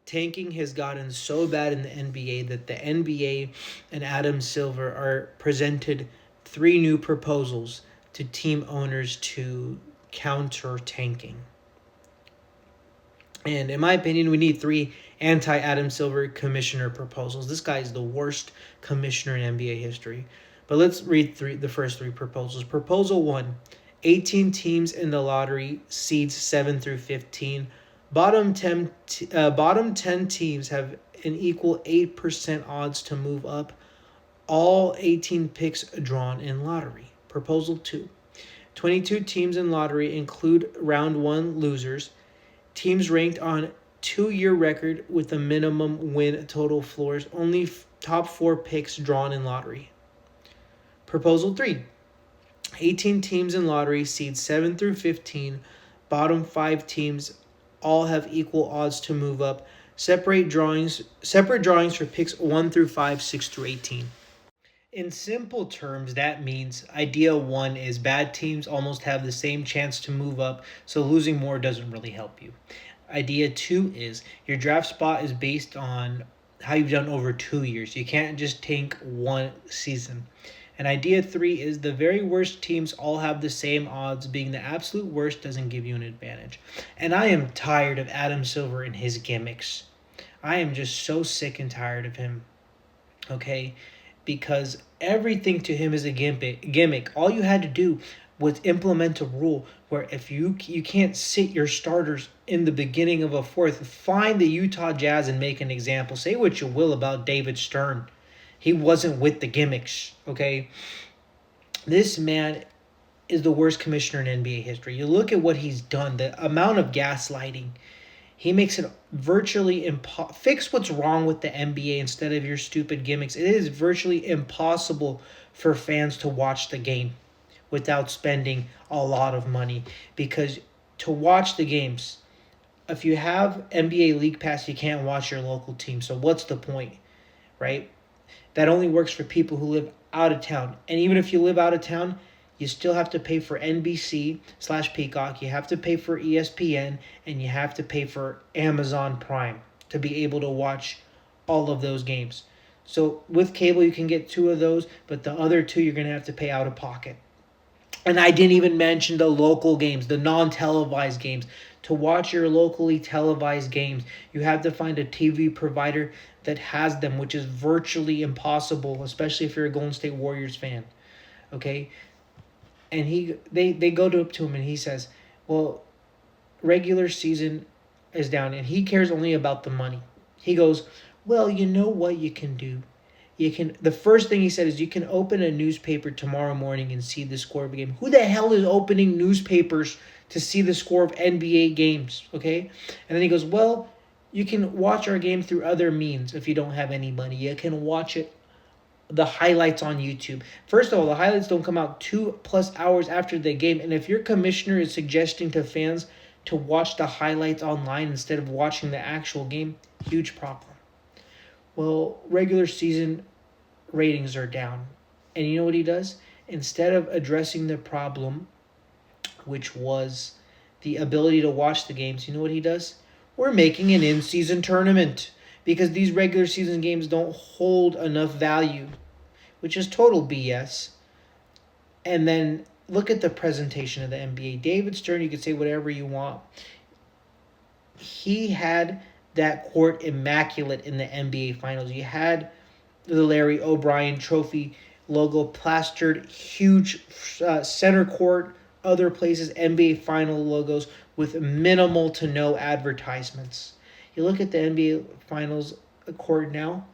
Tanking has gotten so bad in the NBA that the NBA and Adam Silver are presented three new proposals to team owners to counter tanking. And in my opinion, we need three anti Adam Silver commissioner proposals. This guy is the worst commissioner in NBA history. But let's read the first three proposals. Proposal 1: 18 teams in the lottery, seeds 7 through 15. Bottom 10 teams have an equal 8% odds to move up. All 18 picks drawn in lottery. Proposal 2: 22 teams in lottery include round 1 losers. Teams ranked on 2-year record with a minimum win total floors. Only top 4 picks drawn in lottery. Proposal 3: 18 teams in lottery, seeds 7 through 15. Bottom 5 teams all have equal odds to move up. Separate drawings for picks 1 through 5, 6 through 18. In simple terms, that means idea 1 is bad teams almost have the same chance to move up, so losing more doesn't really help you. Idea 2 is your draft spot is based on how you've done over 2 years. You can't just tank one season. And idea 3 is the very worst teams all have the same odds. Being the absolute worst doesn't give you an advantage. And I am tired of Adam Silver and his gimmicks. I am just so sick and tired of him. Okay? Because everything to him is a gimmick. All you had to do was implement a rule where if you can't sit your starters in the beginning of a fourth, find the Utah Jazz and make an example. Say what you will about David Stern. He wasn't with the gimmicks, okay? This man is the worst commissioner in NBA history. You look at what he's done, the amount of gaslighting. He makes it virtually fix what's wrong with the NBA instead of your stupid gimmicks. It is virtually impossible for fans to watch the game without spending a lot of money, because to watch the games, if you have NBA League Pass, you can't watch your local team. So what's the point, right? That only works for people who live out of town. And even if you live out of town, you still have to pay for NBC/Peacock, you have to pay for ESPN, and you have to pay for Amazon Prime to be able to watch all of those games. So with cable, you can get 2 of those, but the other 2 you're going to have to pay out of pocket. And I didn't even mention the local games, the non-televised games. To watch your locally televised games, you have to find a TV provider that has them, which is virtually impossible, especially if you're a Golden State Warriors fan. Okay? And they go up to him and he says, well, regular season is down, and he cares only about the money. He goes, well, you know what you can do? The first thing he said is you can open a newspaper tomorrow morning and see the score of a game. Who the hell is opening newspapers to see the score of NBA games? Okay? And then he goes, well, you can watch our game through other means if you don't have any money. You can watch the highlights on YouTube. First of all, the highlights don't come out 2+ hours after the game. And if your commissioner is suggesting to fans to watch the highlights online instead of watching the actual game, huge problem. Well, regular season ratings are down. And you know what he does? Instead of addressing the problem, which was the ability to watch the games, you know what he does? We're making an in-season tournament because these regular season games don't hold enough value, which is total BS. And then look at the presentation of the NBA. David Stern, you can say whatever you want. He had that court immaculate in the NBA Finals. You had the Larry O'Brien Trophy logo plastered, huge center court, other places, NBA Final logos with minimal to no advertisements. You look at the NBA Finals court now,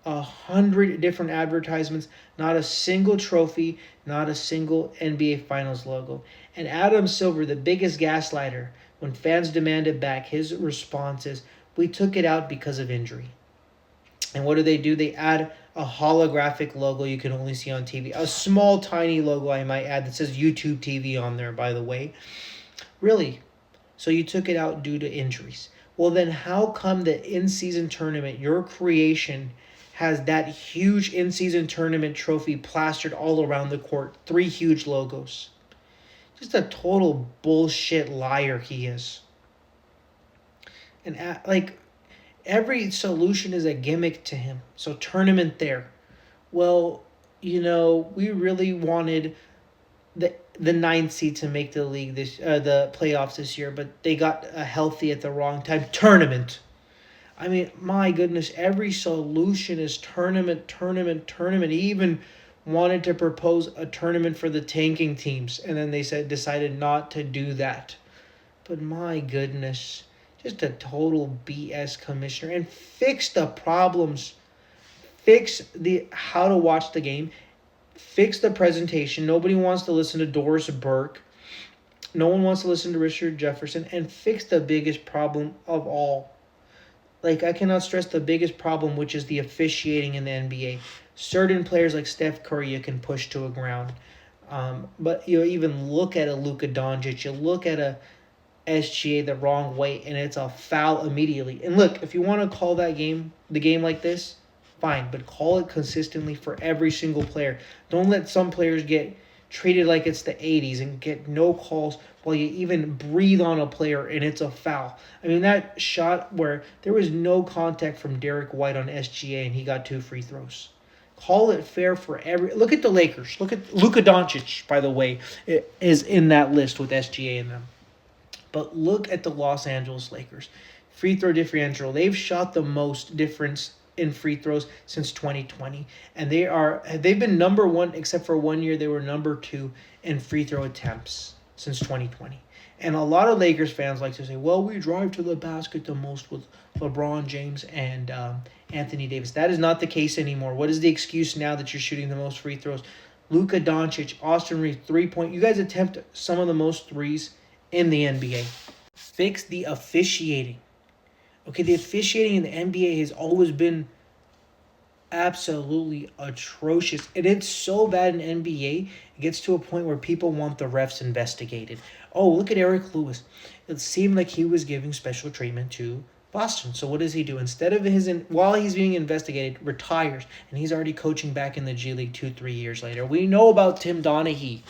100 different advertisements, not a single trophy, not a single NBA Finals logo. And Adam Silver, the biggest gaslighter, when fans demanded back, his response is, we took it out because of injury. And what do? They add a holographic logo you can only see on TV. A small, tiny logo, I might add, that says YouTube TV on there, by the way. Really? So you took it out due to injuries. Well, then how come the in-season tournament, your creation, has that huge in-season tournament trophy plastered all around the court? 3 huge logos. Just a total bullshit liar he is. like every solution is a gimmick to him. So tournament there. Well, we really wanted the ninth seed to make the league the playoffs this year, but they got healthy at the wrong time. Tournament. I mean, my goodness, every solution is tournament, tournament, tournament. He even wanted to propose a tournament for the tanking teams, and then they decided not to do that. But my goodness, just a total BS commissioner. And fix the problems. Fix the how to watch the game. Fix the presentation. Nobody wants to listen to Doris Burke. No one wants to listen to Richard Jefferson. And fix the biggest problem of all. Like, I cannot stress the biggest problem, which is the officiating in the NBA. Certain players like Steph Curry you can push to a ground. But you even look at a Luka Doncic, you look at a SGA the wrong way, and it's a foul immediately. And look, if you want to call the game like this, fine, but call it consistently for every single player. Don't let some players get treated like it's the 80s and get no calls while you even breathe on a player and it's a foul. I mean, that shot where there was no contact from Derek White on SGA and he got 2 free throws. Call it fair for every... Look at the Lakers. Look at Luka Doncic, by the way, is in that list with SGA in them. But look at the Los Angeles Lakers. Free throw differential. They've shot the most difference in free throws since 2020. And they've been number 1, except for 1 year they were number 2 in free throw attempts since 2020. And a lot of Lakers fans like to say, well, we drive to the basket the most with LeBron James and Anthony Davis. That is not the case anymore. What is the excuse now that you're shooting the most free throws? Luka Doncic, Austin Reeves, 3-point. You guys attempt some of the most threes in the NBA. Fix the officiating. Okay, the officiating in the NBA has always been absolutely atrocious. And it's so bad in NBA, it gets to a point where people want the refs investigated. Oh, look at Eric Lewis. It seemed like he was giving special treatment to Boston. So what does he do? Instead of while he's being investigated, retires. And he's already coaching back in the G League 2-3 years later. We know about Tim Donaghy.